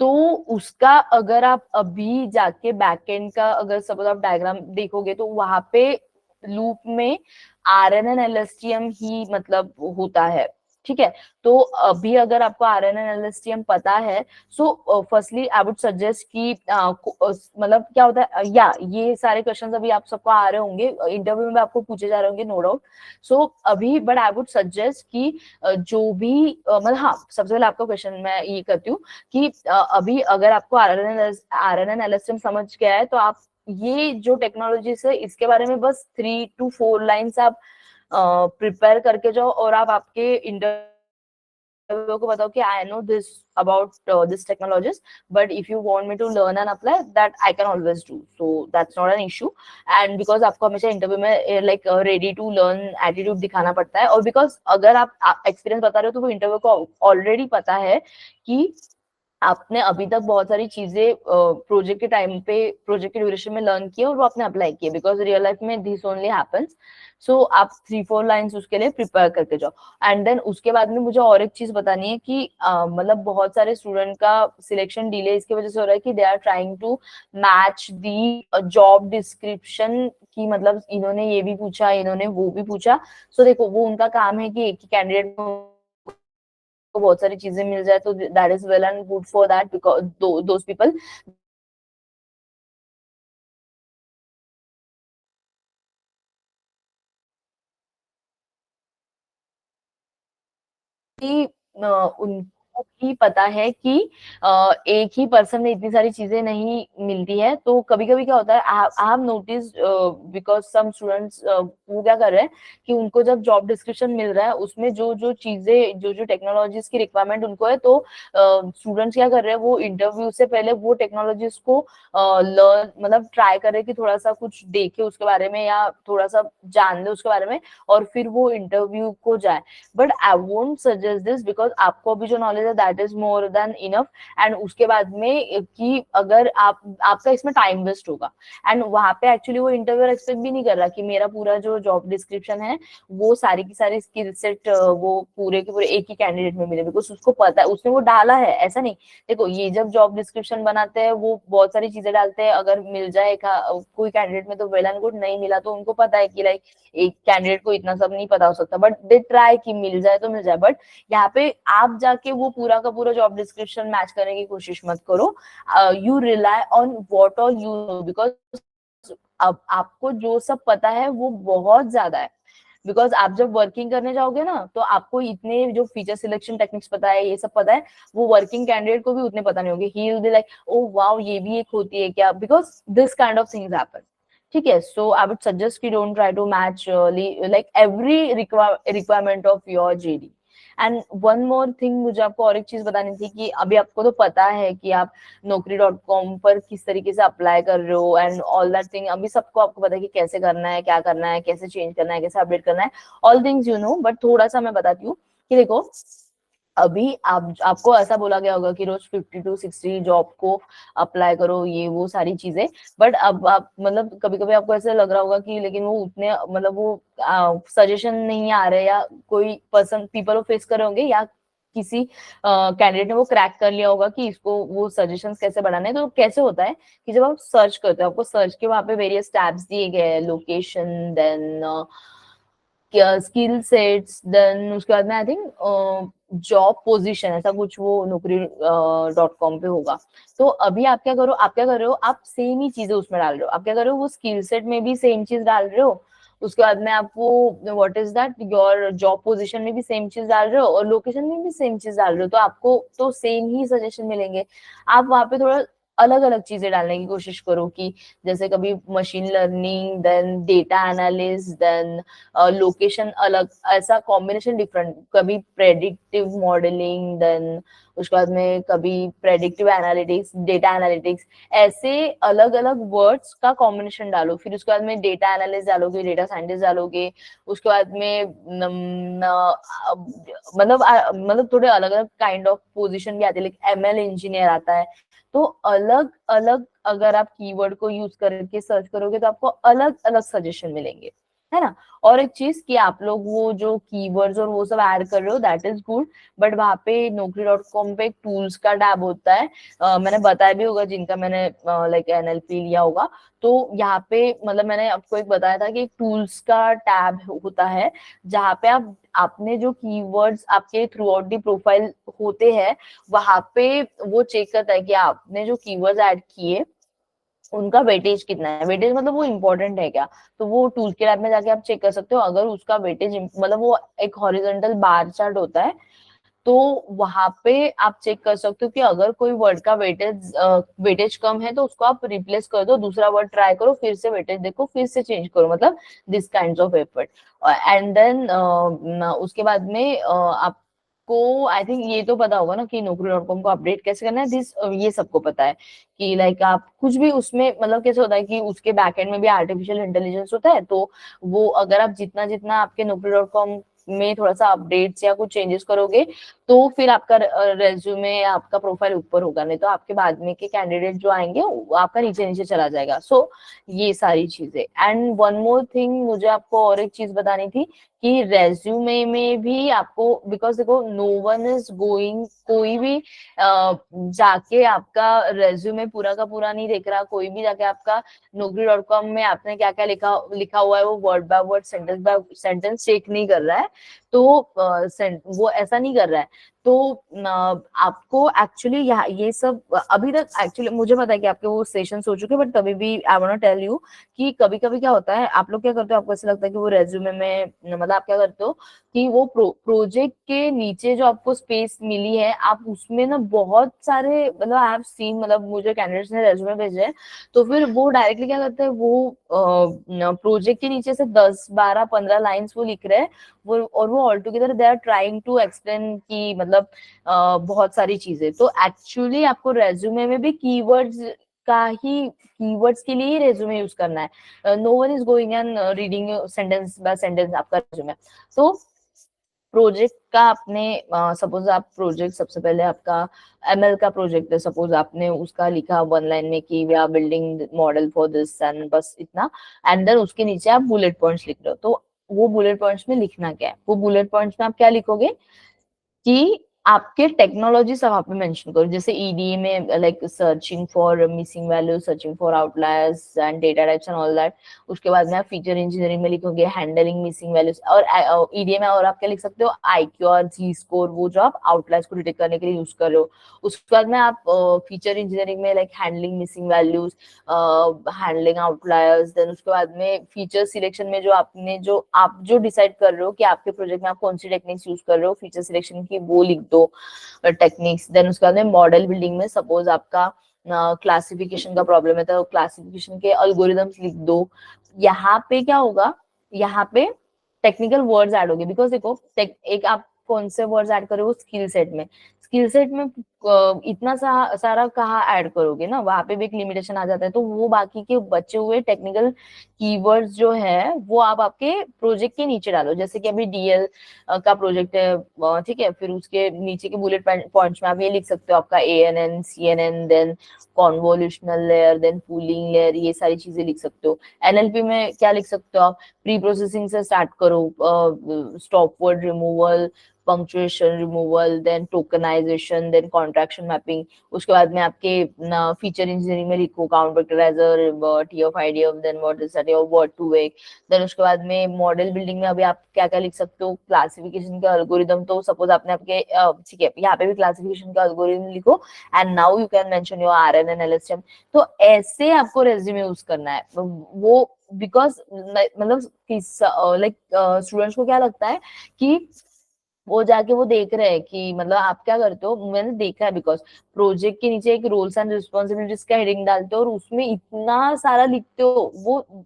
तो उसका अगर आप अभी जाके बैकएंड का अगर सपोज आप डायग्राम देखोगे तो वहां पे लूप में RNN LSTM ही मतलब होता है, ठीक है। तो अभी अगर आपको RNN LSTM पता है, so firstly I would suggest कि मतलब क्या होता है, या ये सारे क्वेश्चंस अभी आप सबको आ रहे होंगे, इंटरव्यू में आपको पूछे जा रहे होंगे, नो डाउट। सो अभी बट आई वुड सजेस्ट कि जो भी मतलब हाँ, सबसे पहले आपका क्वेश्चन मैं ये करती हूँ कि अभी अगर आपको RNN LSTM समझ गया है, तो आप ये जो टेक्नोलॉजीज है इसके बारे में बस 3 to 4 लाइन्स आप प्रिपेयर करके जाओ, और आप आपके इंटरव्यू को बताओ कि I know this about this technologies, but if you want me to learn and apply that I can always do, so that's not an issue. And because आपको हमेशा इंटरव्यू में like ready to learn attitude दिखाना पड़ता है, और because अगर आप experience बता रहे हो तो वो इंटरव्यू को ऑलरेडी पता है कि आपने अभी तक बहुत सारी चीजें प्रोजेक्ट के टाइम पे, प्रोजेक्ट के ड्यूरेशन में लर्न किए और वो आपने अप्लाई किए, बिकॉज रियल लाइफ में दिस ओनली हैपेंस। सो आप 3-4 लाइन्स उसके लिए प्रिपेयर करके जाओ। एंड देन उसके बाद में मुझे और एक चीज बतानी है कि मतलब बहुत सारे स्टूडेंट का सिलेक्शन डिले इसकी वजह से हो रहा है कि they are trying to match the job description, की मतलब इन्होंने ये भी पूछा, इन्होंने वो भी पूछा। सो देखो, वो उनका काम है कि एक ही कैंडिडेट को बहुत सारी चीजें मिल जाए, तो that is well and good for that, because those people कि उनको भी पता है कि एक ही पर्सन में इतनी सारी चीजें नहीं मिलती है। तो कभी कभी क्या होता है, I have notice, because some students वो क्या कर रहे हैं कि उनको जब जॉब डिस्क्रिप्शन मिल रहा है उसमें जो जो चीजें, जो जो टेक्नोलॉजीज की रिक्वायरमेंट उनको है, तो स्टूडेंट्स क्या कर रहे हैं, वो इंटरव्यू से पहले वो टेक्नोलॉजीज को लर्न मतलब ट्राई करे कि थोड़ा सा कुछ देखे उसके बारे में या थोड़ा सा जान ले उसके बारे में, और फिर वो इंटरव्यू को जाए। But I won't suggest this, because आपको अभी जो नॉलेज है that is more than enough. And उसके बाद में कि अगर आपका इसमें टाइम वेस्ट होगा, एंड वहां पे एक्चुअली वो इंटरव्यूअर एक्सपेक्ट भी नहीं कर रहा कि मेरा पूरा जो जॉब डिस्क्रिप्शन है वो सारी की सारी स्किल सेट वो पूरे के पूरे एक ही कैंडिडेट में मिले, बिकॉज उसको पता है, उसने वो डाला है, ऐसा नहीं। देखो, ये जब जॉब डिस्क्रिप्शन बनाते हैं वो बहुत सारी चीजें डालते हैं, अगर मिल जाए कोई कैंडिडेट में तो वेल एंड गुड, नहीं मिला तो उनको पता है कि लाइक एक कैंडिडेट को इतना सब नहीं पता हो सकता, बट दे ट्राई कि मिल जाए तो मिल जाए। बट यहाँ पे आप जाके वो पूरा का पूरा जॉब डिस्क्रिप्शन मैच करने की कोशिश मत करो। You rely on what all you know, because अब आपको जो सब पता है वो बहुत ज्यादा है। बिकॉज आप जब वर्किंग करने जाओगे ना, तो आपको इतने जो फीचर सिलेक्शन टेक्निक्स पता है, ये सब पता है, वो वर्किंग कैंडिडेट को भी उतने पता नहीं होंगे। He will be like, oh wow, ये भी एक होती है क्या, because this kind of things happen. ठीक है, सो आई वुड सजेस्ट कि don't try to match like every requirement of your JD। And one more thing, मुझे आपको और एक चीज बतानी थी कि अभी आपको तो पता है कि आप Naukri.com पर किस तरीके से अप्लाई कर रहे हो एंड ऑल दैट थिंग, अभी सबको आपको पता है कि कैसे करना है, क्या करना है, कैसे चेंज करना है, कैसे अपडेट करना है, all things you know. But थोड़ा सा मैं बताती हूँ कि देखो, अभी आपको ऐसा बोला गया होगा कि रोज 50 to 60 जॉब को अप्लाई करो, ये वो सारी चीजें। बट अब आप मतलब कभी कभी आपको ऐसा लग रहा होगा कि लेकिन वो उतने मतलब वो सजेशन नहीं आ रहे, या कोई पर्सन पीपल वो फेस कर रहे होंगे, या किसी कैंडिडेट ने वो क्रैक कर लिया होगा कि इसको वो सजेशंस कैसे बढ़ाने हैं। तो कैसे होता है कि जब आप सर्च करते हो, आपको सर्च के वहां पे वेरियस टैब्स दिए गए हैं, location, then skill sets, then उसके बाद में आई थिंक जॉब पोजीशन, ऐसा कुछ वो Naukri.com पे होगा। तो अभी आप क्या करो, आप क्या कर रहे हो, आप सेम ही चीजें उसमें डाल रहे हो। आप क्या कर रहे हो, वो स्किल सेट में भी सेम चीज डाल रहे हो, उसके बाद में आप वो what is that your job position में भी सेम चीज डाल रहे हो, और लोकेशन में भी सेम चीज डाल रहे हो, तो आपको तो सेम ही सजेशन मिलेंगे। आप वहां पे थोड़ा अलग अलग चीजें डालने की कोशिश करो, कि जैसे कभी machine learning, then data analyst, then location अलग, ऐसा कॉम्बिनेशन डिफरेंट, कभी प्रेडिक्टिव मॉडलिंग, देन उसके बाद में कभी प्रेडिक्टिव एनालिटिक्स, डेटा एनालिटिक्स, ऐसे अलग अलग वर्ड्स का कॉम्बिनेशन डालो। फिर उसके बाद में डेटा एनालिस्ट डालोगे, डेटा साइंटिस्ट डालोगे, उसके बाद में मतलब थोड़े अलग अलग काइंड ऑफ पोजीशन भी आते हैं, लाइक ML इंजीनियर आता है। तो अलग अलग अगर आप कीवर्ड को यूज करके सर्च करोगे तो आपको अलग अलग सजेशन मिलेंगे, है ना। और एक चीज कि आप लोग वो जो कीवर्ड्स और वो सब ऐड कर रहे हो, दैट इज गुड, बट वहाँ पे Naukri.com पे एक टूल्स का टैब होता है, मैंने बताया भी होगा जिनका मैंने लाइक NLP लिया होगा, तो यहाँ पे मतलब मैंने आपको एक बताया था कि एक टूल्स का टैब होता है, जहाँ पे आप आपने जो कीवर्ड्स आपके थ्रू आउट दी प्रोफाइल होते हैं, वहां पे वो चेक करता है कि आपने जो कीवर्ड्स ऐड किए उनका वेटेज कितना है। वेटेज मतलब वो इम्पोर्टेंट है क्या, तो वो टूल के लैब में जाके आप चेक कर सकते हो। अगर उसका वेटेज मतलब वो एक हॉरिजॉन्टल बार चार्ट होता है, तो वहां पे आप चेक कर सकते हो कि अगर कोई वर्ड का वेटेज कम है तो उसको आप रिप्लेस कर दो, दूसरा वर्ड ट्राई करो, फिर से वेटेज देखो, फिर से चेंज करो, मतलब this kind of effort. And then उसके बाद में आपको आई थिंक ये तो पता होगा ना कि Naukri.com को अपडेट कैसे करना है, दिस ये सबको पता है कि लाइक आप कुछ भी उसमें मतलब कैसे होता है कि उसके बैकएंड में भी आर्टिफिशियल इंटेलिजेंस होता है, तो वो अगर आप जितना जितना आपके Naukri.com में थोड़ा सा अपडेट्स या कुछ चेंजेस करोगे, तो फिर आपका रेज्यूमे आपका प्रोफाइल ऊपर होगा, नहीं तो आपके बाद में के कैंडिडेट जो आएंगे वो आपका नीचे नीचे चला जाएगा। सो ये सारी चीजें। एंड वन मोर थिंग मुझे आपको और एक चीज बतानी थी कि रेज्यूमे में भी आपको, बिकॉज देखो नो वन इज गोइंग, कोई भी जाके आपका रेज्यूमे पूरा का पूरा नहीं देख रहा, कोई भी जाके आपका Naukri.com में आपने क्या क्या लिखा लिखा हुआ है वो word by word sentence by sentence check नहीं कर रहा है, तो वो ऐसा नहीं कर रहा है। तो आपको एक्चुअली ये सब अभी तक एक्चुअली मुझे पता है कि आपके वो सेशन हो चुके हैं, बट तभी भी I want to tell you कि कभी कभी क्या होता है, आप लोग क्या करते हो, आपको ऐसा लगता है कि वो रेज्यूमे में मतलब आप क्या करते हो कि वो प्रोजेक्ट के नीचे जो आपको स्पेस मिली है, आप उसमें ना बहुत सारे मतलब आई हैव सीन, मतलब मुझे कैंडिडेट्स ने रेज्यूमे भेजे हैं, तो फिर वो डायरेक्टली क्या करते हैं, वो प्रोजेक्ट के नीचे से 10 12 15 लाइंस वो लिख रहे हैं, वो और वो all together they are trying to explain की मतलब बहुत सारी चीजें। तो एक्चुअली आपको रेज्यूमे में भी कीवर्ड्स के लिए ही रेज्यूमे यूज करना है। No one is going and reading sentence by sentence आपका रेज्यूमे। तो प्रोजेक्ट का आपने सपोज आप प्रोजेक्ट सबसे पहले आपका ML का प्रोजेक्ट है, सपोज आपने उसका लिखा 1 लाइन में कि we are building model for this and बस इतना, एंड देन उसके नीचे आप बुलेट पॉइंट्स लिख रहे हो, तो वो बुलेट पॉइंट्स में लिखना क्या है, वो बुलेट पॉइंट्स में आप क्या लिखोगे कि आपके टेक्नोलॉजी सब वहां पे मेंशन करो, जैसे EDA में like searching for missing value, searching for outliers and data types and all that. उसके बाद में आप फीचर इंजीनियरिंग में लिखोगे हैंडलिंग मिसिंग वैल्यूज, और EDA में और आप क्या लिख सकते हो, IQ और जी स्कोर, वो जो आप आउटलायर्स को डिटेक्ट करने के लिए यूज कर रहे हो। उसके बाद में आप फीचर इंजीनियरिंग में like handling missing values, handling outliers, then उसके बाद में फीचर सिलेक्शन में जो आप जो डिसाइड कर रहे हो कि आपके प्रोजेक्ट में आप कौन सी टेक्निक्स यूज कर रहे हो फीचर सिलेक्शन की, वो लिख दो टेक्निक्स। देन उसके बाद में मॉडल बिल्डिंग में सपोज आपका क्लासिफिकेशन का प्रॉब्लम है, तो क्लासिफिकेशन के अल्गोरिदम्स लिख दो। यहाँ पे क्या होगा, यहाँ पे टेक्निकल वर्ड्स ऐड होंगे, बिकॉज देखो एक आप कौन से वर्ड्स ऐड करोगे स्किल सेट में, स्किल सेट में इतना सारा कहाँ ऐड करोगे ना, वहां पे भी एक लिमिटेशन आ जाता है, तो वो बाकी के बचे हुए टेक्निकल कीवर्ड्स जो है वो आप आपके प्रोजेक्ट के नीचे डालो, जैसे कि अभी DL का प्रोजेक्ट है, ठीक है, फिर उसके नीचे के बुलेट पॉइंट्स में आप ये लिख सकते हो आपका ANN CNN, then convolutional layer, then pooling layer, ये सारी चीजें लिख सकते हो। NLP में क्या लिख सकते हो आप, प्री प्रोसेसिंग से स्टार्ट करो, stop word removal, punctuation removal, then tokenisation, then contraction mapping. उसके बाद में आपके फीचर इंजीनियरिंग में लिखो count vectorizer, TF-IDF, then what is that your word to vec. Then उसके बाद में मॉडल बिल्डिंग में अभी आप क्या क्या लिख सकते हो, क्लासिफिकेशन का एल्गोरिदम, तो सपोज आपने आपके ठीक है यहाँ पे भी क्लासिफिकेशन का एल्गोरिदम लिखो, and now you can mention your RNN LSTM। तो ऐसे आपको रेज्यूमे यूज करना है वो, बिकॉज मतलब लाइक स्टूडेंट्स को क्या लगता है कि वो जाके वो देख रहे हैं कि मतलब आप क्या करते हो, मैंने देखा है, बिकॉज प्रोजेक्ट के नीचे एक रोल्स एंड रिस्पॉन्सिबिलिटीज का हेडिंग डालते हो और उसमें इतना सारा लिखते हो, वो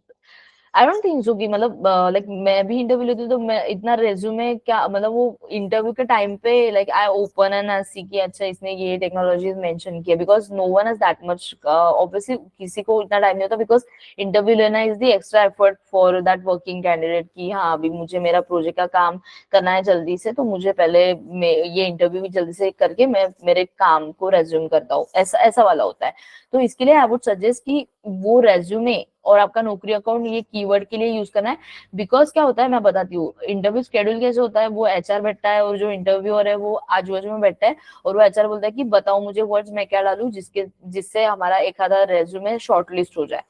आई डोंट थिंक सो कि मतलब लाइक मैं भी इंटरव्यू लेती हूँ तो मैं इतना रेज्यूमे क्या मतलब वो इंटरव्यू के टाइम पे like I open and I see कि अच्छा इसने ये टेक्नोलॉजीज मेंशन किया, because no one is that much, obviously किसी को इतना टाइम नहीं होता, बिकॉज इंटरव्यू लेना is the extra effort for that working candidate कि हाँ अभी मुझे मेरा प्रोजेक्ट का काम करना है जल्दी से, तो मुझे पहले ये इंटरव्यू भी जल्दी से करके मैं मेरे काम को रेज्यूम करता हूँ, ऐसा ऐसा वाला होता है। तो इसके लिए आई वुड सजेस्ट कि वो रेज्यूमे और आपका नौकरी अकाउंट ये कीवर्ड के लिए यूज करना है। बिकॉज क्या होता है मैं बताती हूँ, इंटरव्यू शेड्यूल कैसे होता है, वो एचआर बैठता है और जो इंटरव्यूअर है वो आजू बाजू में बैठता है और वो एचआर बोलता है कि बताओ मुझे वर्ड्स मैं क्या डालूं जिससे हमारा एक आधा रेज्यूमे शॉर्टलिस्ट हो जाए।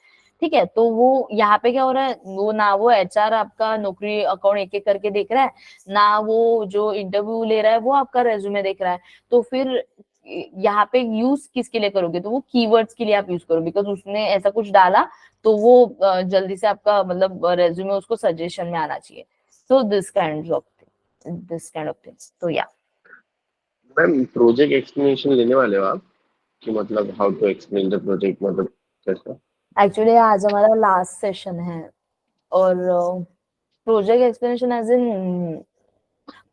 ठीक है, तो वो यहाँ पे क्या हो रहा है, वो ना वो एचआर आपका नौकरी अकाउंट एक एक करके देख रहा है, ना वो जो इंटरव्यू ले रहा है वो आपका रेज्यूमे देख रहा है। तो फिर यहाँ पे यूज किसके लिए करोगे, तो वो कीवर्ड्स के लिए आप यूज करो, बिकॉज उसने ऐसा कुछ डाला तो वो जल्दी से आपका मतलब रेज्यूमे उसको सजेशन में आना चाहिए। तो दिस काइंड ऑफ थिंग्स, तो या। मैम प्रोजेक्ट एक्सप्लेनेशन लेने वाले हो आप, कि मतलब how to explain the project, मतलब कैसा? एक्चुअली आज हमारा लास्ट सेशन है और project explanation as in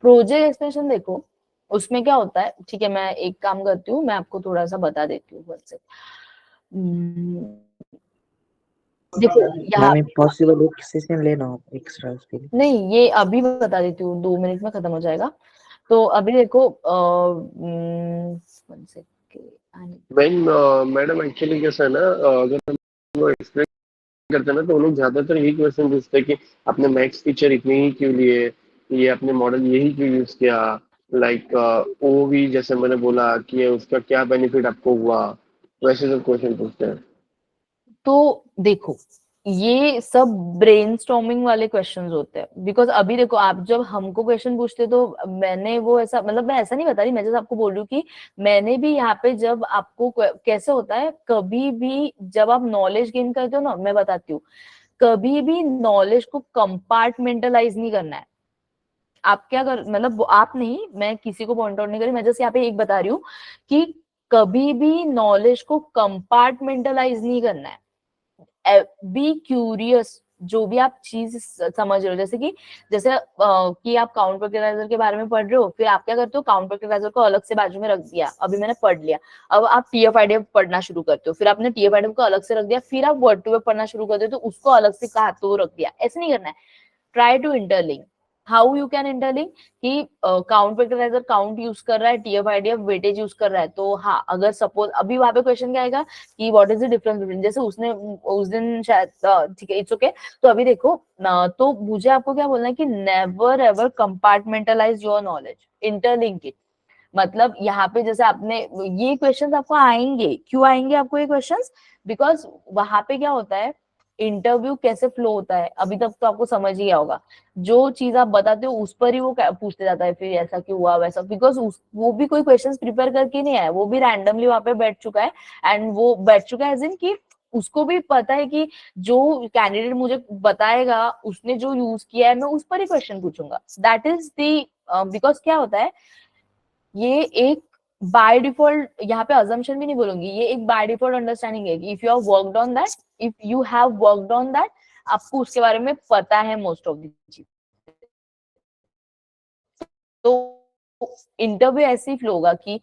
project explanation देखो, उसमें क्या होता है, ठीक है मैं एक काम करती हूँ, मैं आपको थोड़ा सा बता देती हूँ वैसे। देखो यहाँ मैम पॉसिबल एक सेशन लेना हो एक्स्ट्रा उसके लिए? नहीं, ये अभी बता देती हूँ, 2 मिनट में खत्म हो जाएगा। तो अभी देखो one second, मैडम एक्चुअली कैसा है ना, अगर हम लोग एक्सप्लेन करते हैं ना, तो वो लोग ज्यादातर यही क्वेश्चन पूछते हैं कि आपने मैक्स फीचर इतने ही क्यों लिए, ये आपने मॉडल यही क्यों यूज किया, लाइक ओ भी जैसे मैंने बोला कि उसका क्या बेनिफिट आपको हुआ, वैसे सब क्वेश्चन पूछते हैं। तो देखो ये सब ब्रेनस्टॉर्मिंग वाले क्वेश्चंस होते हैं। बिकॉज अभी देखो आप जब हमको क्वेश्चन पूछते तो मैंने वो ऐसा मतलब मैं ऐसा नहीं बता रही, मैं जैसे आपको बोल रही हूँ कि मैंने भी यहाँ पे जब आपको कैसे होता है, कभी भी जब आप नॉलेज गेन करते हो ना, मैं बताती हूँ, कभी भी नॉलेज को कंपार्टमेंटलाइज नहीं करना है। आप क्या कर मतलब आप नहीं, मैं किसी को पॉइंट आउट नहीं करी, मैं जस्ट यहाँ पे एक बता रही हूँ कि कभी भी नॉलेज को कंपार्टमेंटलाइज नहीं करना है। बी क्यूरियस, जो भी आप चीज समझ रहे हो, जैसे कि कि आप काउंट फैक्टराइजर के बारे में पढ़ रहे हो, फिर आप क्या करते हो, काउंट फैक्टराइजर को अलग से बाजू में रख दिया, अभी मैंने पढ़ लिया, अब आप TF-IDF पढ़ना शुरू करते हो, फिर आपने TF-IDF को अलग से रख दिया, फिर आप वर्ड टू वर्ड पढ़ना शुरू करते हो, तो उसको अलग से कहा तो रख दिया, ऐसे नहीं करना है। Try to interlink. How you can interlink, कि काउंट फैक्टराइजर काउंट यूज कर रहा है, TF-IDF वेटेज यूज कर रहा है, तो हाँ अगर सपोज अभी वहां पे क्वेश्चन क्या आएगा कि what is the difference between, जैसे उसने उस दिन शायद ठीक है, इट्स ओके। तो अभी देखो तो मुझे आपको क्या बोलना है कि never ever compartmentalize your knowledge, interlink it. मतलब यहाँ पे जैसे आपने ये क्वेश्चंस आपको आएंगे, क्यों आएंगे आपको ये क्वेश्चंस, बिकॉज वहां पे क्या होता है, इंटरव्यू कैसे फ्लो होता है अभी तक तो आपको समझ ही गया होगा। जो चीज आप बताते हो उस पर ही वो पूछते जाता है, फिर ऐसा क्यों हुआ वैसा, बिकॉज वो भी कोई क्वेश्चंस प्रिपेयर करके नहीं आया, वो भी रैंडमली वहां पे बैठ चुका है। एंड वो बैठ चुका है एज इन कि उसको भी पता है कि जो कैंडिडेट मुझे बताएगा उसने जो यूज किया है मैं उस पर ही क्वेश्चन पूछूंगा। दैट इज दी बिकॉज क्या होता है, ये एक बाय डिफॉल्ट, यहाँ पे अजम्पशन भी नहीं बोलूंगी, ये एक बाय डिफॉल्ट अंडरस्टैंडिंग है कि if you have worked on that, if you have worked on that, आपको उसके बारे में पता है मोस्ट ऑफ द चीज। तो इंटरव्यू ऐसे ही फ्लो होगा कि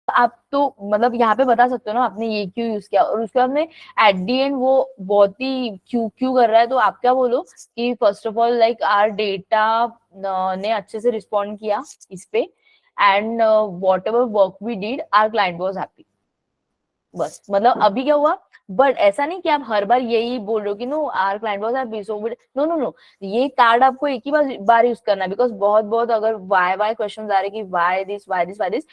आप तो मतलब यहाँ पे बता सकते हो ना आपने ये क्यों यूज किया, और उसके बाद में एट दी एंड वो बहुत ही क्यों क्यों कर रहा है, तो आप क्या बोलो कि first of all like our data ने अच्छे से रिस्पॉन्ड किया इस पे, and whatever work we did our client was happy. बस मतलब अभी क्या हुआ, बट ऐसा नहीं कि आप हर बार यही बोल रहे हो कि no our client was happy so, no no no, ये कार्ड आपको एक ही बार यूज करना है। बिकॉज बहुत बहुत अगर वाई क्वेश्चन आ रहे कि वाई दिस,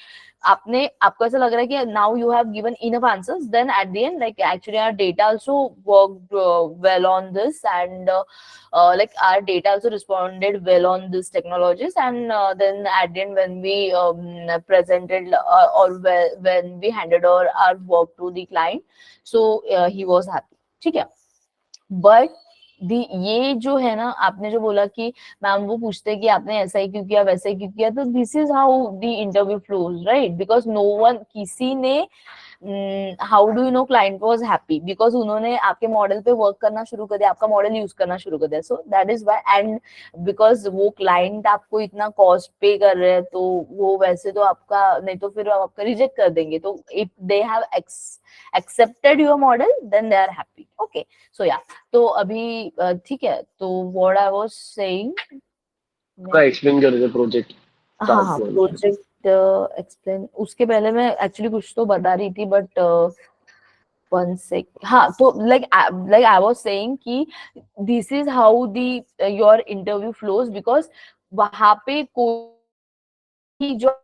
आपको ऐसा लग रहा है कि now you have given enough answers, then at the end like actually our data also worked well on this, and like our data also responded well on these technologies, and then at the end when we presented or when we handed our work to the client, so he was happy। ठीक है, but ये जो है ना, आपने जो बोला कि मैम वो पूछते हैं कि आपने ऐसा ही क्यों किया वैसा ही क्यों किया, तो this is how the interview flows, right? Because no one, किसी ने how do you know client was happy, because उन्होंने आपके मॉडल पे वर्क करना शुरू कर दिया, आपका मॉडल यूज करना शुरू कर दिया, so that is why. And because वो क्लाइंट आपको इतना कॉस्ट पे कर रहे हैं, तो वो वैसे तो आपका नहीं तो फिर आपका रिजेक्ट कर देंगे, तो if they have accepted your model then they are happy। okay, so yeah, तो अभी ठीक है, तो what I was saying, का एक्सप्लेन कर रहे थे प्रोजेक्ट हाँ स्टार्ट हाँ में। प्रोजेक्ट एक्सप्लेन, उसके पहले मैं एक्चुअली कुछ तो बता रही थी, बट 1 sec. हाँ, तो like I was saying कि this is how the your interview flows, because वहाँ पे कोई जो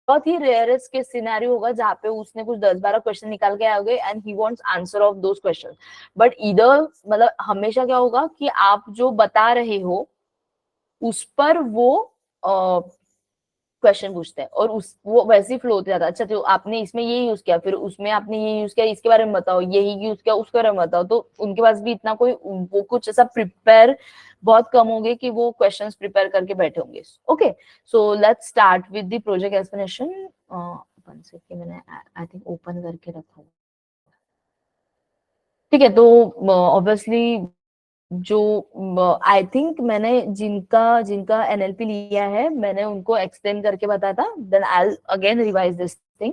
बहुत ही रेयरेस्ट के सिनेरियो होगा जहाँ पे उसने कुछ 10-12 क्वेश्चन निकाल के आओगे and he wants answer of those question, but इधर मतलब हमेशा क्या होगा कि आप जो बता रहे हो उस पर वो क्वेश्चन पूछते हैं और उस वो वैसे ही फ्लो होते जाता है। अच्छा, तो आपने इसमें ये यूज किया, फिर उसमें आपने ये यूज किया, इसके बारे में बताओ, यही यूज किया, उसके बारे में बताओ। तो उनके पास भी इतना कोई वो कुछ ऐसा प्रिपेयर बहुत कम होंगे कि वो क्वेश्चंस प्रिपेयर करके बैठे होंगे। Okay, so let's start with the project explanation. One second, मैंने आई थिंक ओपन करके रखा है। ठीक है, तो ऑब्वियसली जो आई थिंक मैंने जिनका जिनका एनएलपी लिया है मैंने उनको एक्सप्लेन करके बताया था, then I again revise this thing.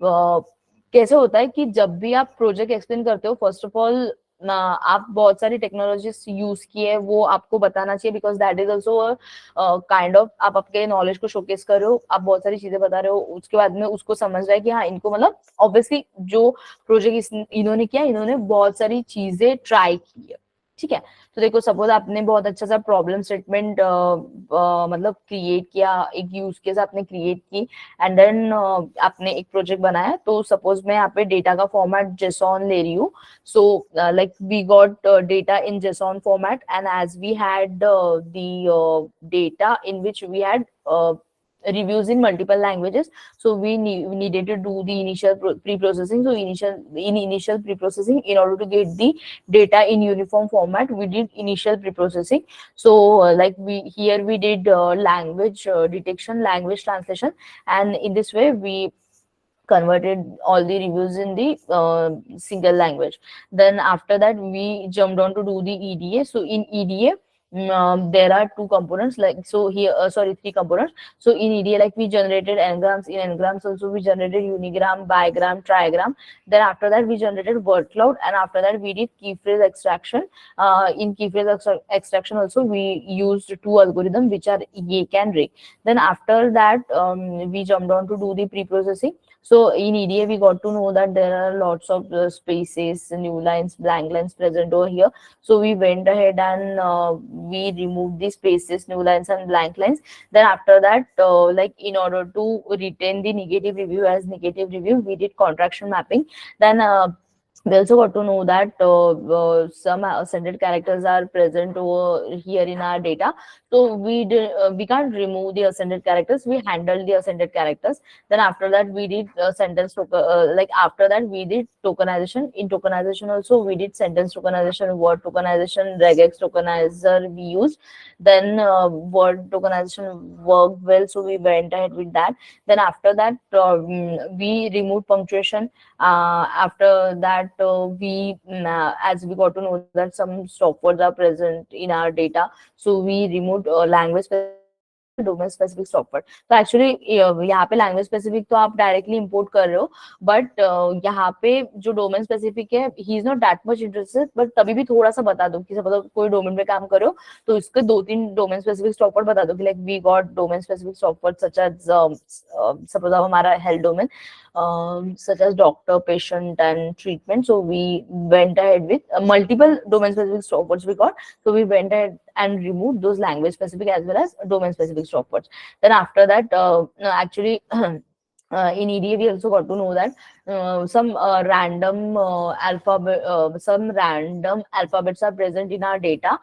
कैसे होता है कि जब भी आप प्रोजेक्ट एक्सप्लेन करते हो, फर्स्ट ऑफ ऑल आप बहुत सारी टेक्नोलॉजीज यूज किए वो आपको बताना चाहिए, because that is also kind of आप आपके नॉलेज को शोकेस कर रहे हो, आप बहुत सारी चीजें बता रहे हो, उसके बाद में उसको समझ रहा है कि हाँ इनको मतलब ऑब्वियसली जो प्रोजेक्ट इन्होंने किया, इन्होंने बहुत सारी चीजें ट्राई की है। ठीक है, तो देखो सपोज आपने बहुत अच्छा सा प्रॉब्लम स्टेटमेंट मतलब क्रिएट किया, एक यूज केस आपने क्रिएट की एंड देन आपने एक प्रोजेक्ट बनाया। तो सपोज मैं यहाँ पे डेटा का फॉर्मेट जेसॉन ले रही हूँ, so like we got data in JSON format and as we had the data in which we had reviews in multiple languages, so we needed to do the initial pre-processing. So initial pre-processing, in order to get the data in uniform format, we did initial pre-processing. So like we did language detection, language translation, and in this way we converted all the reviews in the single language. Then after that we jumped on to do the EDA. So in EDA there are two components, like so here sorry, three components. So in EDA, like we generated n-grams, in n-grams also we generated unigram, bigram, trigram. Then after that we generated word cloud, and after that we did key phrase extraction. In key phrase extraction also we used two algorithms, which are Yake and Rake. Then after that we jumped on to do the pre-processing. So in EDA we got to know that there are lots of spaces, new lines, blank lines present over here. So we went ahead and we removed the spaces, new lines and blank lines. Then after that, like in order to retain the negative review as negative review, we did contraction mapping. Then we also got to know that some ascended characters are present over here in our data. So we can't remove the ascended characters. We handled the ascended characters. Then after that we did sentence like after that we did tokenization. In tokenization also we did sentence tokenization, word tokenization, regex tokenizer we used. Then word tokenization worked well, so we went ahead with that. Then after that we removed punctuation. After that we as we got to know that some stop words are present in our data, so we removed language domain specific software. तो actually यहाँ पे language specific तो आप directly import कर रहे हो, but यहाँ पे जो डोमेन स्पेसिफिक है he is not that much interested, but तभी भी थोड़ा सा बता दो कि सपोज कोई डोमेन पे काम करो तो इसके 2-3 डोमेन स्पेसिफिक सॉफ्टवेयर बता दो कि like we got domain specific software such as suppose हमारा health domain such as doctor, patient, and treatment. So we went ahead with multiple domain-specific stop words we got. So we went ahead and removed those language-specific as well as domain-specific stop words. Then after that, actually. In EDA, we also got to know that some random alphabets are present in our data,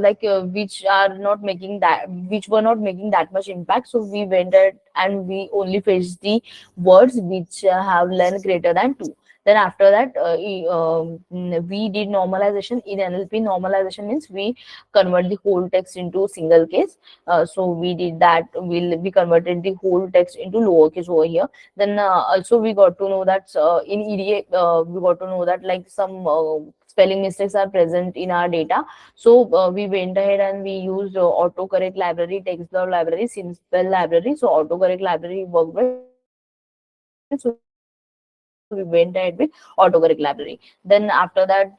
which were not making that much impact. So we went ahead and we only fetched the words which have length greater than 2. Then after that, we did normalization. In NLP, normalization means we convert the whole text into single case. So we did that. We converted the whole text into lowercase over here. Then also we got to know that in EDA, we got to know that like some spelling mistakes are present in our data. So we went ahead and we used autocorrect library, TextBlur library, SimSpell library. So autocorrect library worked well. So we went ahead with autocorrect library. Then after that,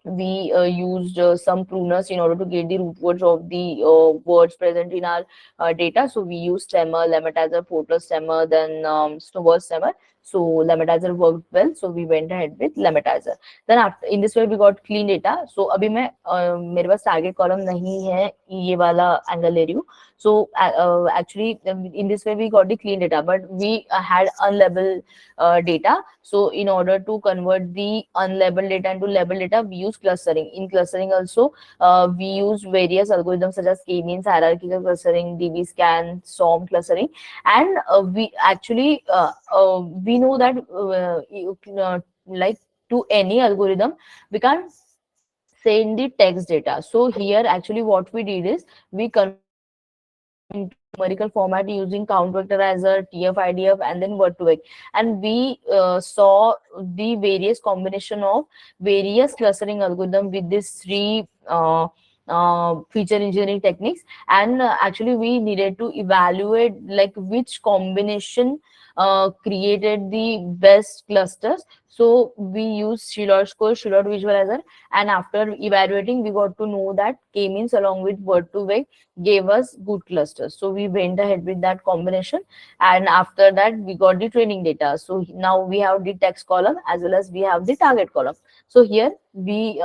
we used some pruners in order to get the root words of the words present in our data. So we used stemmer, lemmatizers, porter stemmer, then snowball stemmer. So Lematizer worked well, so we went ahead with Lematizer. Then after, in this way we got clean data. So अभी मैं मेरे पास target column नहीं है, ये वाला angle ले रही हूँ. So actually in this way we got the clean data, but we had unlabeled data. So in order to convert the unlabeled data into labeled data, we use clustering. In clustering also we use various algorithms such as k-means, hierarchical clustering, dbScan, SORM clustering, and we actually we know that like to any algorithm we can't send the text data. So here actually what we did is we converted into numerical format using count vectorizer, TF, IDF, and then word to vec. And we saw the various combination of various clustering algorithm with these three feature engineering techniques. And actually we needed to evaluate like which combination created the best clusters. So we used Shillot score, Shillot visualizer, and after evaluating we got to know that k-means along with word to vec gave us good clusters. So we went ahead with that combination, and after that we got the training data. So now we have the text column as well as we have the target column. So here we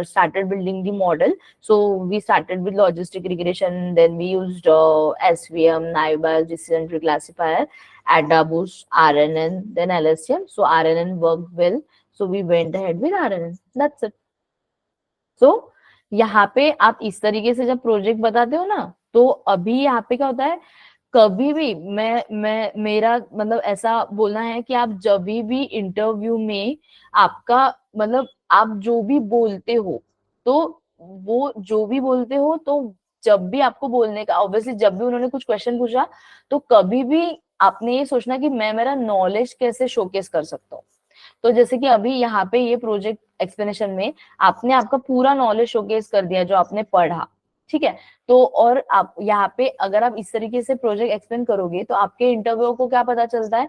started building the model. So we started with logistic regression, then we used SVM, Naive decision tree classifier, AdaBoost, RNN, then LSTM. So RNN worked well, so we went ahead with RNN. That's it. So यहाँ पे आप इस तरीके से जब project बताते हो ना, तो अभी यहाँ पे क्या होता है, कभी भी मैं मेरा मतलब ऐसा बोलना है कि आप जब भी इंटरव्यू में आपका मतलब आप जो भी बोलते हो, तो वो जो भी बोलते हो, तो जब भी आपको बोलने का, ऑब्वियसली जब भी उन्होंने कुछ क्वेश्चन पूछा, तो कभी भी आपने ये सोचना कि मैं मेरा नॉलेज कैसे शोकेस कर सकता हूँ. तो जैसे कि अभी यहाँ पे ये प्रोजेक्ट एक्सप्लेनेशन में आपने आपका पूरा नॉलेज शोकेस कर दिया जो आपने पढ़ा, ठीक है. तो और आप यहाँ पे अगर आप इस तरीके से प्रोजेक्ट एक्सप्लेन करोगे, तो आपके इंटरव्यू को क्या पता चलता है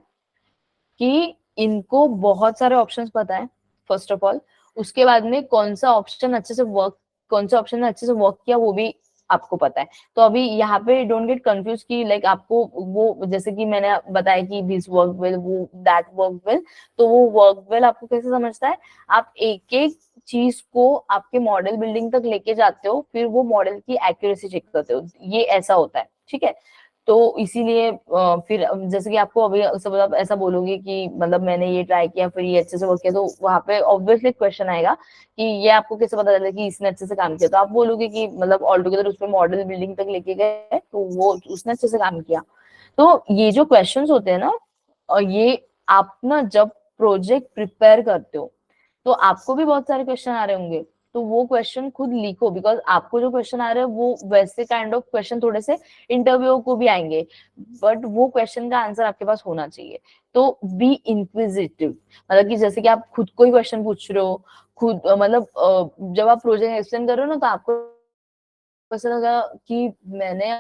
कि इनको बहुत सारे ऑप्शंस पता है फर्स्ट ऑफ ऑल. उसके बाद में कौन सा ऑप्शन अच्छे से वर्क किया वो भी आपको पता है. तो अभी यहाँ पे डोंट गेट कंफ्यूज कि लाइक आपको वो जैसे कि मैंने बताया कि दिस वर्क वेल, वो दैट वर्क वेल, तो वो वर्क वेल आपको कैसे समझता है, आप एक एक चीज को आपके मॉडल बिल्डिंग तक लेके जाते हो, फिर वो मॉडल की एक्यूरेसी चेक करते हो, ये ऐसा होता है, ठीक है. तो इसीलिए फिर जैसे कि आपको अभी सब आप ऐसा बोलोगे कि मतलब मैंने ये ट्राई किया फिर ये अच्छे से वर्क किया, तो वहां पे ऑब्वियसली क्वेश्चन आएगा कि ये आपको कैसे पता चला कि इसने अच्छे से काम किया. तो आप बोलोगे कि मतलब ऑल टुगेदर उसमें मॉडल बिल्डिंग तक लेके गए तो वो उसने अच्छे से काम किया. तो ये जो क्वेश्चंस होते हैं ना, ये आप ना जब प्रोजेक्ट प्रिपेयर करते हो तो आपको भी बहुत सारे क्वेश्चन आ रहे होंगे, तो वो क्वेश्चन खुद लिखो, बिकॉज आपको जो क्वेश्चन आ रहे हैं वो वैसे काइंड ऑफ क्वेश्चन थोड़े से इंटरव्यू को भी आएंगे, बट वो क्वेश्चन का आंसर आपके पास होना चाहिए. तो बी इंक्विजिटिव, मतलब कि जैसे कि आप खुद को ही क्वेश्चन पूछ रहे हो, खुद मतलब जब आप प्रोजेक्ट एक्सप्लेन कर रहे हो ना, तो आपको ऐसा लगा कि मैंने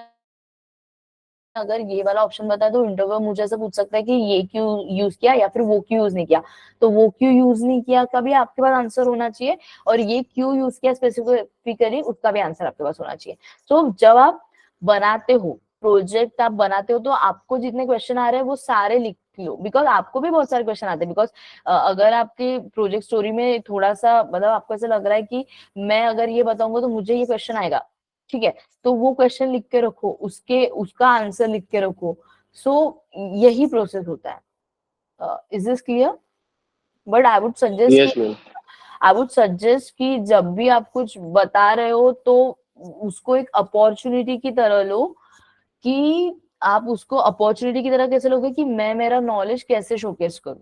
अगर ये वाला ऑप्शन बताया तो इंटरव्यू मुझे ऐसा पूछ सकता है कि ये क्यों यूज किया या फिर वो क्यों यूज नहीं किया. तो वो क्यों यूज नहीं किया का भी आपके पास आंसर होना चाहिए, और ये क्यों यूज किया स्पेसिफिकली उसका भी आंसर आपके पास होना चाहिए. तो जब आप बनाते हो प्रोजेक्ट, आप बनाते हो, तो आपको जितने क्वेश्चन आ रहे हैं वो सारे लिख लो, बिकॉज आपको भी बहुत सारे क्वेश्चन आते हैं. बिकॉज अगर आपके प्रोजेक्ट स्टोरी में थोड़ा सा मतलब आपको ऐसा लग रहा है कि मैं अगर ये बताऊंगा तो मुझे ये क्वेश्चन आएगा, ठीक है, तो वो क्वेश्चन लिख के रखो, उसका आंसर लिख के रखो. सो यही प्रोसेस होता है. Is this clear? But I would suggest कि जब भी आप कुछ बता रहे हो तो उसको एक अपॉर्चुनिटी की तरह लो, कि आप उसको अपॉर्चुनिटी की तरह कैसे लोगे कि मैं मेरा नॉलेज कैसे शोकेस करूं,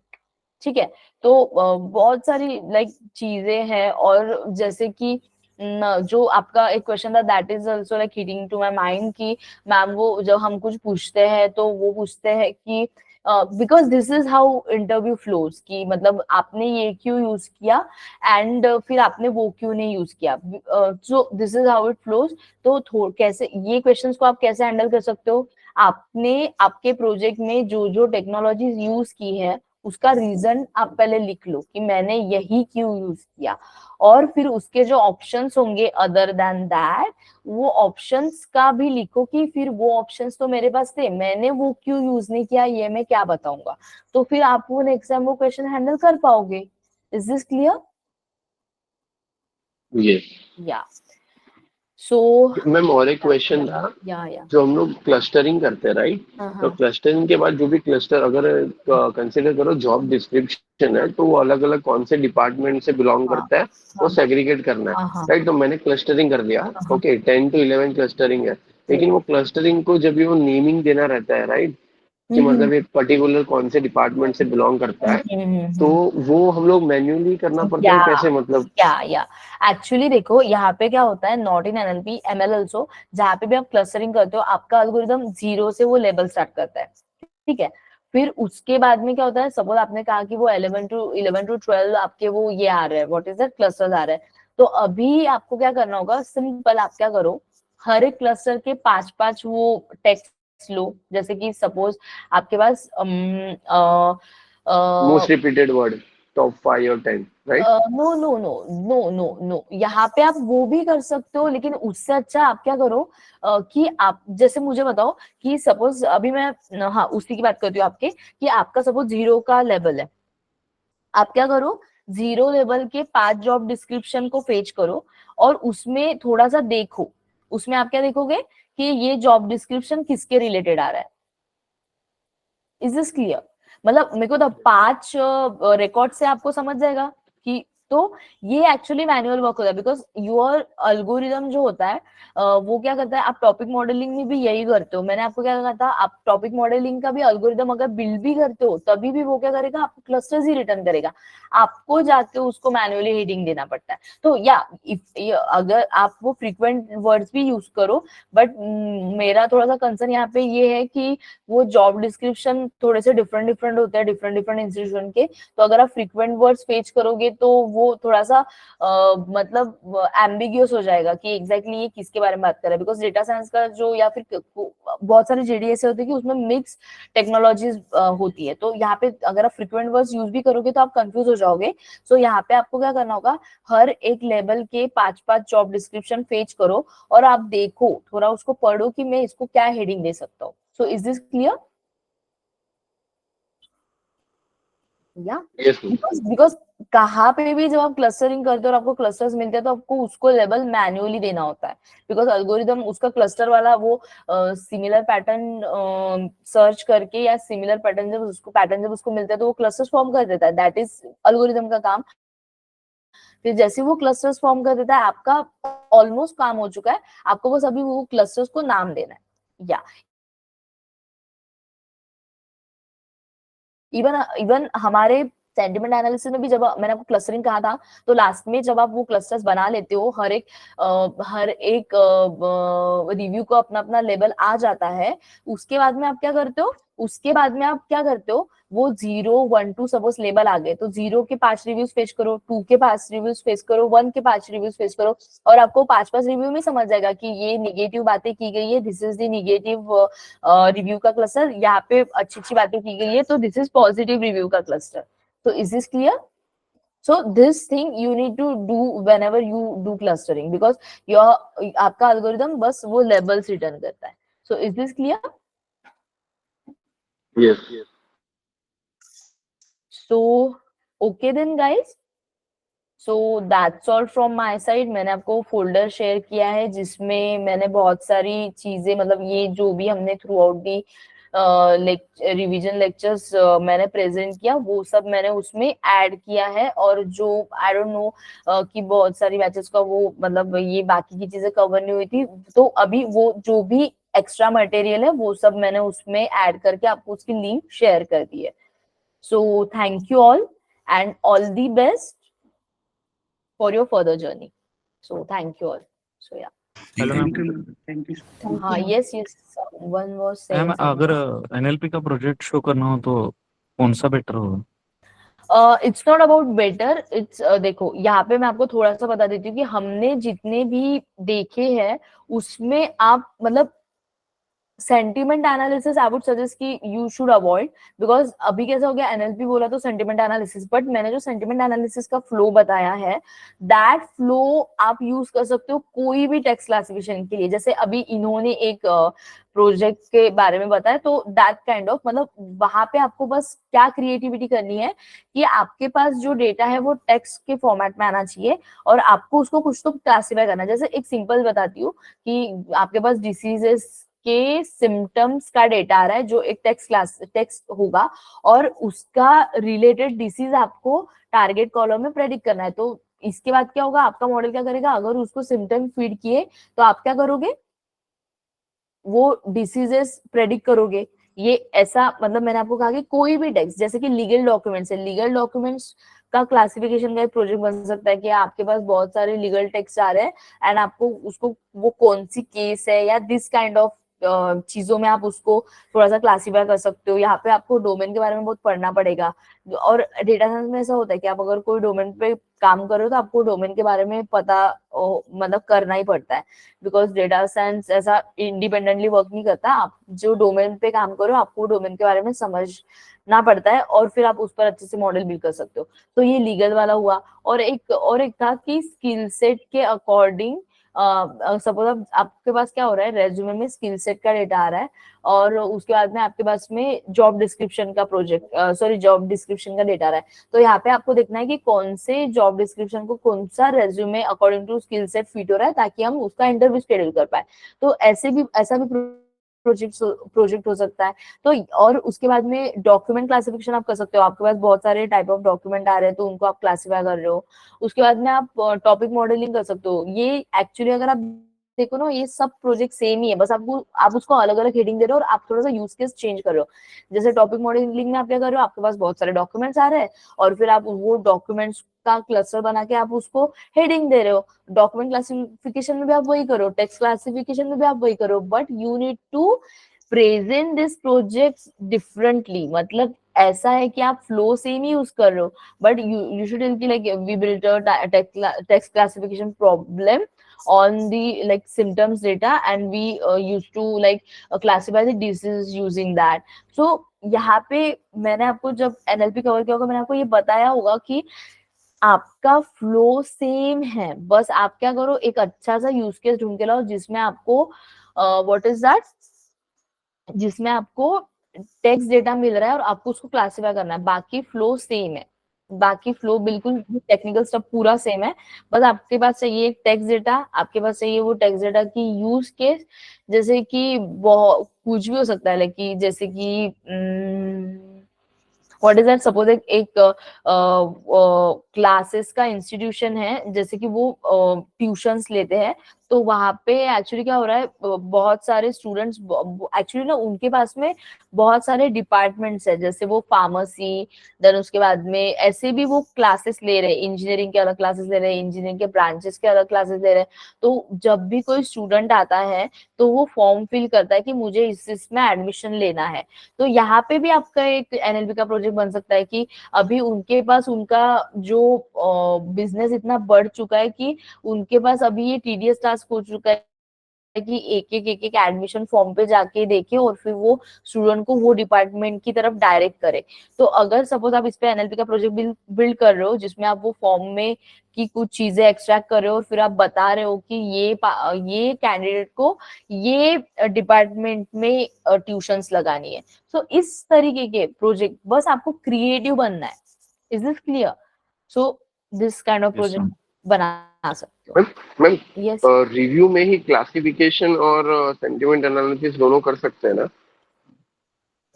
ठीक है. तो बहुत सारी लाइक चीजें हैं, और जैसे कि जो आपका एक क्वेश्चन था that is also like hitting to my mind कि मैम वो जब हम कुछ पूछते हैं तो वो पूछते हैं कि because this is how interview flows, कि मतलब आपने ये क्यों यूज किया एंड फिर आपने वो क्यों नहीं यूज किया. So this is how it flows. तो कैसे ये क्वेश्चंस को आप कैसे हैंडल कर सकते हो, आपने आपके प्रोजेक्ट में जो जो टेक्नोलॉजीज यूज की है उसका रीजन आप पहले लिख लो कि मैंने यही क्यों यूज किया, और फिर उसके जो ऑप्शंस होंगे अदर देन दैट, वो ऑप्शंस का भी लिखो कि फिर वो ऑप्शंस तो मेरे पास थे, मैंने वो क्यों यूज नहीं किया, ये मैं क्या बताऊंगा। तो फिर आप वो नेक्स्ट टाइम वो क्वेश्चन हैंडल कर पाओगे। Is this clear? ये या सो मैम और एक क्वेश्चन था, या जो हम लोग क्लस्टरिंग करते हैं राइट, तो हाँ क्लस्टरिंग के बाद जो भी क्लस्टर अगर कंसिडर करो जॉब डिस्क्रिप्शन है, तो वो अलग अलग कौन से डिपार्टमेंट से बिलोंग हाँ करता है वो हाँ सेग्रीगेट करना है हाँ हाँ राइट। तो मैंने क्लस्टरिंग कर दिया, हाँ ओके 10 to 11 क्लस्टरिंग है, लेकिन वो क्लस्टरिंग को जब भी वो नेमिंग देना रहता है राइट, कि हम्म मतलब एक पर्टिकुलर कौन से डिपार्टमेंट से बिलोंग करता है, तो हम्म वो हम लोग मैन्युअली करना पड़ता या है कैसे मतलब। या एक्चुअली देखो यहाँ पे क्या होता है, not in NLP ML also, जहाँ पे भी आप क्लस्टरिंग करते हो आपका एल्गोरिदम 0 से वो लेबल स्टार्ट करता है, ठीक है। फिर उसके बाद में क्या होता है, सपोज आपने कहा कि वो 11 to 12 आपके वो ये आ रहे हैं, व्हाट इज दैट, क्लस्टर्स आ रहे हैं। तो अभी आपको क्या करना होगा, सिंपल आप क्या करो, हर एक क्लस्टर के 5-5 वो टेक्स्ट लो, जैसे कि सपोज आपके पास मोस्ट रिपीटेड वर्ड टॉप 5 और 10 right. No no no no no no, यहाँ पे आप वो भी कर सकते हो, लेकिन उससे अच्छा आप क्या करो, कि आप जैसे मुझे बताओ कि सपोज अभी मैं, हाँ उसी की बात करती हूँ आपके, कि आपका सपोज 0 का लेवल है, आप क्या करो, 0 लेवल के 5 जॉब डिस्क्रिप्शन को फेच करो, और उसमें थोड़ा सा देखो, उसमें आप क्या देखोगे कि ये जॉब डिस्क्रिप्शन किसके रिलेटेड आ रहा है। Is this clear? मतलब मेरे को तो 5 रिकॉर्ड से आपको समझ जाएगा कि, तो ये एक्चुअली मैनुअल वर्क होता है, बिकॉज योर अल्गोरिदम जो होता है वो क्या करता है, आप टॉपिक मॉडलिंग में भी यही करते हो, मैंने आपको क्या कहा था, आप टॉपिक मॉडलिंग का भी अल्गोरिदम अगर बिल्ड भी करते हो तभी भी वो क्या करेगा, आपको क्लस्टर्स ही रिटर्न करेगा, आपको जाके उसको मैनुअली हेडिंग देना पड़ता है। तो या अगर आप वो फ्रीक्वेंट वर्ड्स भी यूज करो, बट मेरा थोड़ा सा कंसर्न यहाँ पे ये है कि वो जॉब डिस्क्रिप्शन थोड़े से डिफरेंट डिफरेंट होते हैं डिफरेंट डिफरेंट इंस्टीट्यूशन के, तो अगर आप फ्रीक्वेंट वर्ड्स फेच करोगे तो वो थोड़ा सा मतलब एम्बिगियस हो जाएगा कि एग्जैक्टली ये किसके बारे में बात कर रहा है, बिकॉज डेटा साइंस का जो, या फिर बहुत सारे जेडी ऐसे होते हैं कि उसमें मिक्स टेक्नोलॉजीज होती है, तो यहाँ पे अगर आप फ्रीक्वेंट वर्ड्स यूज भी करोगे तो आप कंफ्यूज हो जाओगे। सो यहाँ पे आपको क्या करना होगा, हर एक लेवल के 5-5 जॉब डिस्क्रिप्शन फेच करो, और आप देखो थोड़ा उसको पढ़ो कि मैं इसको क्या हेडिंग दे सकता हूँ। So is this clear? या यस बिकॉज कहाँ पे भी जब आप क्लस्टरिंग करते हो और आपको क्लस्टर्स मिलते हैं तो आपको उसको लेवल मैन्युअली देना होता है, बिकॉज अल्गोरिदम उसका क्लस्टर वाला वो सिमिलर पैटर्न सर्च करके, या सिमिलर पैटर्न जब उसको मिलता है तो वो क्लस्टर्स फॉर्म कर देता है, दैट इज अल्गोरिदम का काम। फिर जैसे वो क्लस्टर्स फॉर्म कर देता है, आपका ऑलमोस्ट काम हो चुका है, आपको बस अभी वो क्लस्टर्स को नाम देना है। या इवन हमारे सेंटिमेंट एनालिसिस में भी जब मैंने आपको क्लस्टरिंग कहा था, तो लास्ट में जब आप वो क्लस्टर्स बना लेते हो, हर एक रिव्यू को अपना अपना लेवल आ जाता है, उसके बाद में आप क्या करते हो, उसके बाद में आप क्या करते हो, वो 0, 1, 2 सपोज लेवल आ गए तो 0 के 5 रिव्यूज फेच करो, 2 के 5 रिव्यूज फेच करो, 1 के 5 रिव्यूज फेच करो, और आपको 5-5 रिव्यू में समझ जाएगा कि ये निगेटिव बातें की गई है, this is the negative review का क्लस्टर, यहाँ पे अच्छी अच्छी बातें की गई है, तो दिस इज पॉजिटिव रिव्यू का क्लस्टर। तो is this clear? So this thing you need to do whenever you do clustering, because your आपका algorithm बस वो labels return करता है। So is this clear? Yes. So okay then guys, so that's all from my side। मैंने आपको folder share किया है जिसमें मैंने बहुत सारी चीजें, मतलब ये जो भी हमने through out the revision lectures मैंने प्रेजेंट किया, वो सब मैंने उसमें ऐड किया है, और जो आई डोंट नो कि बहुत सारी बैचेस का वो मतलब ये बाकी की चीजें कवर नहीं हुई थी, तो अभी वो जो भी एक्स्ट्रा मटेरियल है वो सब मैंने उसमें ऐड करके आपको उसकी लिंक शेयर कर दी है। So thank you all and all the best for your further journey. So thank you all. So yeah. Hello Thank ma'am. you, ma'am. Thank you. हाँ yes yes. One was saying ma'am अगर NLP का project show करना हो तो कौन सा better होगा? It's not about better, it's देखो यहाँ पे मैं आपको थोड़ा सा बता देती हूँ कि हमने जितने भी देखे हैं उसमें आप मतलब sentiment analysis I would suggest कि यू शुड अवॉइड, बिकॉज अभी कैसा हो गया, एनएलपी बोला तो सेंटिमेंट एनालिसिस, बट मैंने जो सेंटिमेंट एनालिसिस का फ्लो बताया है, दैट फ्लो आप यूज कर सकते हो कोई भी टेक्स्ट क्लासिफिकेशन के लिए। जैसे अभी इन्होंने एक प्रोजेक्ट के बारे में बताया, तो दैट काइंड ऑफ, मतलब वहां पे आपको बस क्या क्रिएटिविटी करनी है कि आपके पास जो डेटा है वो टेक्स्ट के फॉर्मेट में आना चाहिए, और आपको उसको कुछ तो क्लासिफाई करना है। जैसे एक सिंपल बताती हूँ कि आपके पास डिसीजेस के सिम्टम्स का डेटा आ रहा है, जो एक टेक्स्ट होगा, और उसका रिलेटेड डिसीज आपको टारगेट कॉलम में प्रेडिक्ट करना है। तो इसके बाद क्या होगा, आपका मॉडल क्या करेगा, अगर उसको सिम्टम फीड किए तो आप क्या करोगे, वो डिसीजेस प्रेडिक्ट करोगे। ये ऐसा, मतलब मैंने आपको कहा कि कोई भी टेक्स्ट, जैसे कि लीगल डॉक्यूमेंट्स है, लीगल डॉक्यूमेंट्स का क्लासिफिकेशन का एक प्रोजेक्ट बन सकता है कि आपके पास बहुत सारे लीगल टेक्स्ट आ रहे हैं, एंड आपको उसको वो कौन सी केस है या दिस काइंड ऑफ चीजों में आप उसको थोड़ा सा क्लासीफाई कर सकते हो। यहाँ पे आपको डोमेन के बारे में बहुत पढ़ना पड़ेगा, और डेटा साइंस में ऐसा होता है कि आप अगर कोई डोमेन पे काम कर रहे हो तो आपको डोमेन के बारे में पता मतलब करना ही पड़ता है, बिकॉज डेटा साइंस ऐसा इंडिपेंडेंटली वर्क नहीं करता। आप जो डोमेन पे काम करो, आपको डोमेन के बारे में समझना पड़ता है, और फिर आप उस पर अच्छे से मॉडल बिल्ड कर सकते हो। तो ये लीगल वाला हुआ। और एक था कि स्किल सेट के अकॉर्डिंग, सपोज आपके पास क्या हो रहा है, रेज्यूमे में स्किल सेट का डेटा आ रहा है, और उसके बाद में आपके पास में जॉब डिस्क्रिप्शन का जॉब डिस्क्रिप्शन का डेटा आ रहा है। तो यहाँ पे आपको देखना है कि कौन से जॉब डिस्क्रिप्शन को कौन सा resume according to skill set fit हो रहा है, ताकि हम उसका इंटरव्यू शेड्यूल कर पाए। तो ऐसा भी प्रोजेक्ट हो सकता है। तो और उसके बाद में डॉक्यूमेंट क्लासिफिकेशन आप कर सकते हो। आपके पास बहुत सारे टाइप ऑफ डॉक्यूमेंट आ रहे हैं, तो उनको आप क्लासिफाई कर रहे हो। उसके बाद में आप टॉपिक मॉडलिंग कर सकते हो। ये एक्चुअली अगर आप देखो ना, ये सब प्रोजेक्ट सेम ही है, बस आप उसको अलग अलग हेडिंग दे रहे हो, और आप थोड़ा सा यूज केस चेंज कर रहे हो। जैसे टॉपिक मॉडलिंग में आप क्या कर रहे हो, आपके पास बहुत सारे डॉक्यूमेंट्स आ रहे हैं, और फिर आप वो डॉक्यूमेंट्स का क्लस्टर बना के आप उसको हेडिंग दे रहे हो। डॉक्यूमेंट क्लासिफिकेशन में भी आप वही करो, टेक्स्ट क्लासिफिकेशन में भी आप वही करो, but you need to present this project differently. मतलब ऐसा है कि आप फ्लो सेम ही यूज कर रहे हो, but you should like we built a text classification problem on the like symptoms data, and we used to like classify the diseases using that. So यहाँ पे मैंने आपको जब NLP कवर किया होगा, मैंने आपको ये बताया होगा कि आपका फ्लो सेम है, बस आप क्या करो, एक अच्छा सा यूज केस ढूंढ के लाओ जिसमें आपको व्हाट इज दैट, जिसमें आपको टेक्स्ट डेटा मिल रहा है और आपको उसको क्लासिफाई करना है। बाकी फ्लो सेम है, बाकी फ्लो बिल्कुल टेक्निकल स्टफ पूरा सेम है। बस आपके पास चाहिए एक टेक्स्ट डेटा, आपके पास चाहिए वो टेक्स्ट डेटा की यूज केस। जैसे कि बहुत कुछ भी हो सकता है, लाइक कि जैसे कि व्हाट इज दैट, सपोज एक क्लासेस का इंस्टीट्यूशन है, जैसे कि वो ट्यूशंस लेते हैं। तो वहां पे एक्चुअली क्या हो रहा है, बहुत सारे स्टूडेंट्स, एक्चुअली ना उनके पास में बहुत सारे डिपार्टमेंट्स है, जैसे वो फार्मेसी, देन उसके बाद में ऐसे भी वो क्लासेस ले रहे हैं, इंजीनियरिंग के अलग क्लासेस ले रहे हैं, इंजीनियरिंग के ब्रांचेस के अलग क्लासेस ले रहे हैं। तो जब भी कोई स्टूडेंट आता है तो वो फॉर्म फिल करता है कि मुझे इसमें एडमिशन लेना है। तो यहाँ पे भी आपका एक एनएलपी का प्रोजेक्ट बन सकता है कि अभी उनके पास उनका जो बिजनेस इतना बढ़ चुका है कि उनके पास अभी ये टीडीएस टास्क हो चुका है कि एक एडमिशन फॉर्म पे जाके देखे, और फिर वो स्टूडेंट को वो डिपार्टमेंट की तरफ डायरेक्ट करे। तो अगर सपोज आप इस पे एनएलपी का प्रोजेक्ट बिल्ड कर रहे हो, जिसमें आप वो फॉर्म में की कुछ चीजें एक्सट्रैक्ट कर रहे हो, और फिर आप बता रहे हो कि ये कैंडिडेट को ये डिपार्टमेंट में ट्यूशंस लगानी है। सो इस तरीके के प्रोजेक्ट, बस आपको क्रिएटिव बनना है। Is this clear? So this kind of Yes, project ma'am. बना सकते हो। मैम यस, रिव्यू में ही क्लासिफिकेशन और सेंटिमेंट एनालिसिस दोनों कर सकते हैं ना?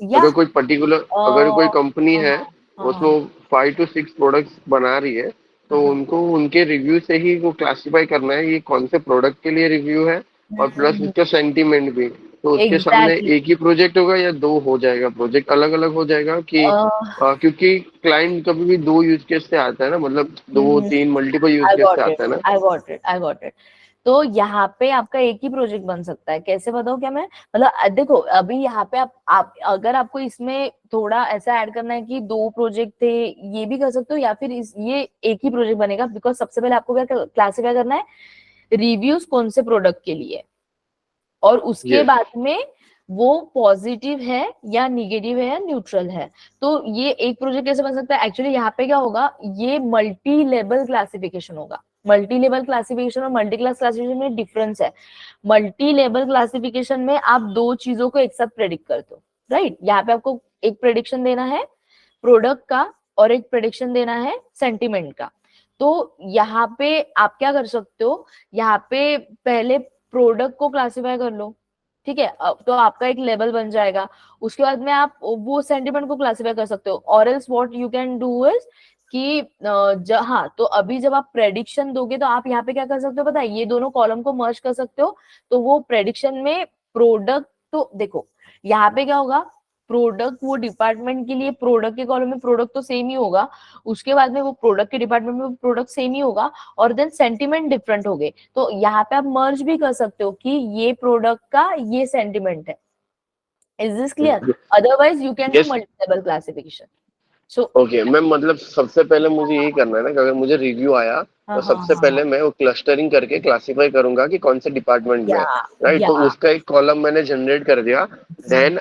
या अगर कोई पर्टिकुलर, अगर कोई कंपनी हाँ है, हाँ हाँ हाँ उसमें 5 to 6 प्रोडक्ट्स बना रही है, तो हाँ, उनको उनके रिव्यू से ही वो क्लासिफाई करना है ये कौन से प्रोडक्ट के लिए रिव्यू है, और प्लस उसका सेंटीमेंट भी। तो उसके सामने एग्जैक्टली। एक ही प्रोजेक्ट होगा या दो हो जाएगा, प्रोजेक्ट अलग अलग हो जाएगा कि क्योंकि क्लाइंट कभी भी दो यूज केस से आता है ना, मतलब दो तीन मल्टीपल यूज आई केस से गॉट इट, आता है ना। I got it, I got it. तो यहाँ पे आपका एक ही प्रोजेक्ट बन सकता है। कैसे बताऊँ क्या मैं, मतलब देखो अभी यहाँ पे आप अगर आपको इसमें थोड़ा ऐसा ऐड करना है कि दो प्रोजेक्ट थे, ये भी कर सकते हो, या फिर ये एक ही प्रोजेक्ट बनेगा। बिकॉज सबसे पहले आपको क्या क्लासिफाई करना है, रिव्यूज कौन से प्रोडक्ट के लिए, और उसके यस। बाद में वो पॉजिटिव है या निगेटिव है या न्यूट्रल है। तो ये एक प्रोजेक्ट कैसे बन सकता है, एक्चुअली यहाँ पे क्या होगा, ये मल्टी लेवल क्लासिफिकेशन होगा। मल्टी लेवल क्लासिफिकेशन और मल्टी क्लास क्लासिफिकेशन में डिफरेंस है। मल्टी लेवल क्लासिफिकेशन में आप दो चीजों को एक साथ प्रेडिक्ट करते हो, राइट। यहाँ पे आपको एक प्रेडिक्शन देना है प्रोडक्ट का और एक प्रेडिक्शन देना है सेंटिमेंट का। तो यहाँ पे आप क्या कर सकते हो, यहाँ पे पहले प्रोडक्ट को क्लासिफाई कर लो, ठीक है, तो आपका एक लेवल बन जाएगा। उसके बाद में आप वो सेंटिमेंट को क्लासिफाई कर सकते हो। और else what you can do is कि हाँ, तो अभी जब आप प्रेडिक्शन दोगे तो आप यहाँ पे क्या कर सकते हो पता है, ये दोनों कॉलम को मर्ज कर सकते हो। तो वो प्रेडिक्शन में प्रोडक्ट, तो देखो यहाँ पे क्या होगा, प्रोडक्ट वो डिपार्टमेंट के लिए प्रोडक्ट के कॉलम में प्रोडक्ट तो सेम ही होगा, उसके बाद में वो प्रोडक्ट के डिपार्टमेंट में प्रोडक्ट सेम ही होगा, और देन सेंटिमेंट डिफरेंट हो गए। तो यहाँ पे आप मर्ज भी कर सकते हो कि ये प्रोडक्ट का ये सेंटिमेंट है। Is this clear? Otherwise you can do Yes. Multi level classification. So okay ma'am, मतलब सबसे पहले मुझे यही करना है ना कि अगर मुझे रिव्यू आया तो सबसे पहले मैं वो क्लस्टरिंग करके क्लासिफाई करूंगा कि कौन से डिपार्टमेंट में, या राइट। तो या उसका एक कॉलम मैंने जनरेट कर दिया। देन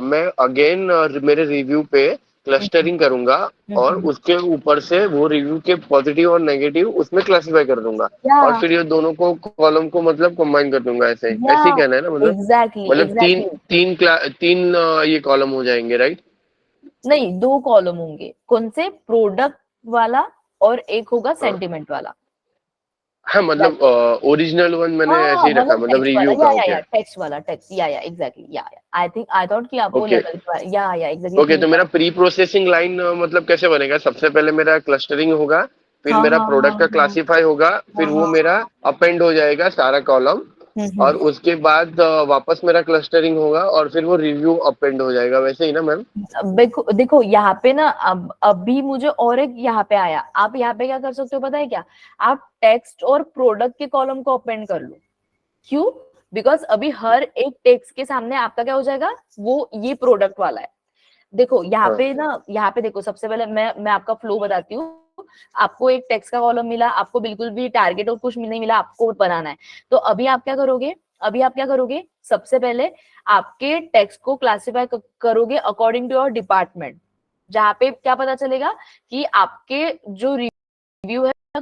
मैं अगेन मेरे रिव्यू पे क्लस्टरिंग करूंगा और उसके ऊपर से वो रिव्यू के पॉजिटिव और नेगेटिव उसमें क्लासिफाई कर दूंगा। और फिर ये दोनों को कॉलम को मतलब कंबाइन कर दूंगा, ऐसे ऐसे ही कहना है ना, मतलब एग्जैक्टली मतलब तीन एग्जैक्टली। तीन ये कॉलम हो जाएंगे, राइट। नहीं, दो कॉलम होंगे। कौन से? प्रोडक्ट वाला और एक होगा सेंटिमेंट वाला। हाँ मतलब ओरिजिनल वन मैंने ऐसे हाँ, ही रखा, मतलब मतलब टेक्स्ट वाला, रिव्यू का। ओके टेक्स्ट वाला, टेक्स्ट, या एग्जैक्टली, या आई थॉट कि आप वो ओके लेवल, या एग्जैक्टली ओके। तीन तो मेरा वाला। प्री प्रोसेसिंग लाइन मतलब कैसे बनेगा? सबसे पहले मेरा क्लस्टरिंग होगा, फिर हाँ मेरा हाँ हाँ प्रोडक्ट का हाँ क्लासीफाई होगा, फिर हाँ वो हाँ। मेरा अपेंड हो जाएगा सारा कॉलम, और हम्म। उसके बाद वापस मेरा क्लस्टरिंग होगा और फिर वो रिव्यू अपेंड हो जाएगा, वैसे ही ना मैम? अब देखो देखो यहाँ पे ना, अब अभी मुझे और एक यहाँ पे आया। आप यहाँ पे क्या कर सकते हो पता है क्या, आप टेक्स्ट और प्रोडक्ट के कॉलम को अपेंड कर लो। क्यों? बिकॉज अभी हर एक टेक्स्ट के सामने आपका क्या हो जाएगा, वो ये प्रोडक्ट वाला है। देखो यहाँ हाँ पे ना, यहाँ पे देखो, सबसे पहले मैं आपका फ्लो बताती हूँ। आपको एक टेक्स्ट का कॉलम मिला, आपको बिल्कुल भी टारगेट और कुछ नहीं मिला, आपको बनाना है। तो अभी आप क्या करोगे, सबसे पहले आपके टेक्स्ट को क्लासिफाई करोगे अकॉर्डिंग टू योर डिपार्टमेंट। जहाँ पे क्या पता चलेगा कि आपके जो रिव्यू है